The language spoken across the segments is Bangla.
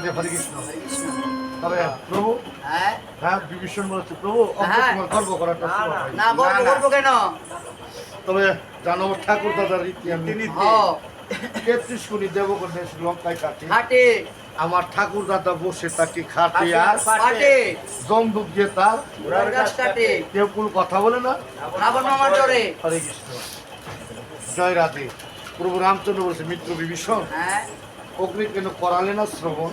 রাধে হরে কৃষ্ণ। তবে প্রভু হ্যাঁ বিভীষণ বলছে প্রভু তোমার গর্ব করাটা না গর্ব করবো কেন? তবে জানো ঠাকুর দাদার রীতি আমি 33 কোটি দেবকন্যা লঙ্কায় কাটে আমার ঠাকুর দাদা বসে তাকে খাটে আর জমদূত দিয়ে তার কেউ কোনো কথা বলে না। হরে কৃষ্ণ জয় রাধে। প্রভু রামচন্দ্র বলেছে মিত্র বিভীষণ অগ্নি কেন করালে না শ্রবণ,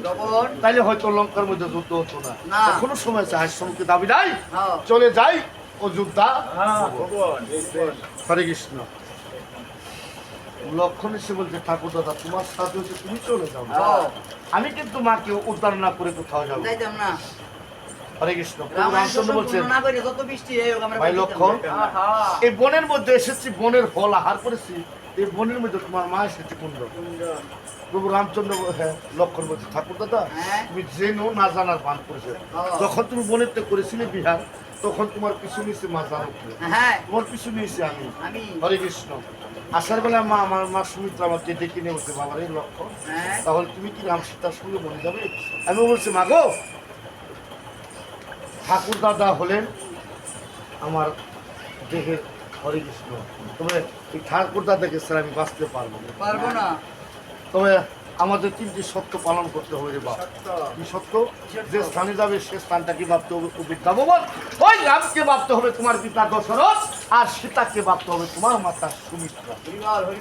তাইলে হয়তো লঙ্কার মধ্যে যুদ্ধ হতো না। কোনো সময় আছে আশ্রমকে দাবি নাই চলে যাই ও যোদ্ধা। হরে কৃষ্ণ। লক্ষণ এসে বলছে ঠাকুর দাদা তোমার সাথে হচ্ছে তুমি চলে যাও, আমি কিন্তু মাকে উদ্ধার না করে কোথাও যাবো না। হরে কৃষ্ণ। রামচন্দ্র বলছেন ভাই লক্ষণ এই বনের মধ্যে এসেছি, বনের ফল আহার করেছি, এই বনের মধ্যে তোমার মা এসেছে কুণ্ড। প্রভু রামচন্দ্র লক্ষণ বলছে ঠাকুর দাদা তুমি জেনো না জানার ভান করেছে, যখন তুমি বনেতে করেছিলে বিহার তখন তোমার পিছু নিয়েছে মা জানো, তোমার পিছু নিয়েছি আমি। হরে কৃষ্ণ। আসার বেলা মা আমার মা সুমিত্রা আমাকে ডেকে নিয়ে বলছে বাবার এই লক্ষণ তাহলে তুমি কি রাম সীতার সঙ্গে বনে যাবে? আমি বলছি মা গো ঠাকুর দাদা হলেন আমার দেহের। হরে কৃষ্ণ। তবে এই ঠাকুর দাদাকে স্যার আমি বাঁচতে পারবো না। তবে আমাদের 3টি সত্য পালন করতে হবে রে বাপ। কি সত্য? যে স্থানে যাবে সে স্থানটাকে ভাবতে হবে বিদ্যা ভবন, ওই রামকে ভাবতে হবে তোমার পিতা দশরথ, আর সীতাকে ভাবতে হবে তোমার মাতা সুমিত্রা।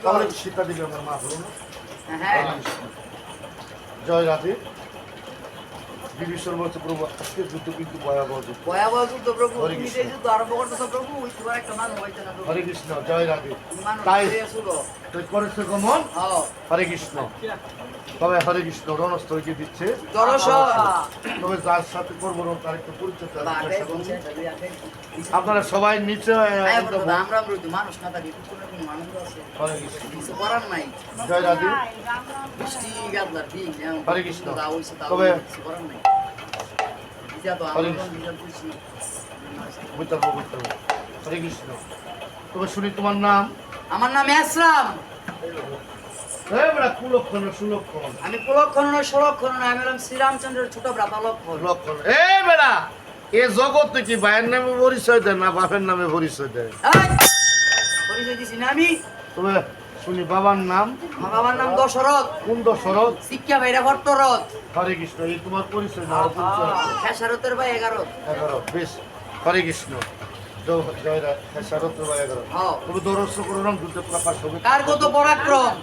তাহলে সীতা দেবী আমার মা হলো না। জয় রাধে। বিভীষণ বলছে প্রভু আজকের যুদ্ধ কিন্তু ভয়াবহ যুদ্ধ প্রভু। হরে কৃষ্ণ। জয় রাধে। তাই করেছে গমন। হরে কৃষ্ণ। তবে হরে কৃষ্ণ রণস্থলীকে দিচ্ছে তবে যার সাথে করবো তার একটু পরিচয়। আপনারা সবাই নিচে জয় রাধে। হরে কৃষ্ণ। তবে হরে কৃষ্ণ। তবে শুনি তোমার নাম? আমার নাম এসরাম। কুলক্ষণ সুলক্ষণ। আমি কুলক্ষণ নয় সুলক্ষণ নয়, আমি হলাম শ্রীরামচন্দ্রের ছোট ভ্রাতা লক্ষণ। লক্ষণ এ বেড়া এ জগৎ কি ভাইয়ের নামে পরিচয় দেয় না বাপের নামে পরিচয় দেয়? পরিচয় দিছি না আমি। তবে শুনি বাবার নাম? বাবার নাম দশরথ। কোন দশরথ? শিক্ষা ভাইরা ভট্টরথ। হরে কৃষ্ণ। এই তোমার পরিচয় না? খেসারথের ভাই 11। বেশ। হরে কৃষ্ণ। জয় রাধে। খেসারথের ভাই 11। তুমি দরস্য করো না যুদ্ধে প্রকাশ হবে কার কত পরাক্রম।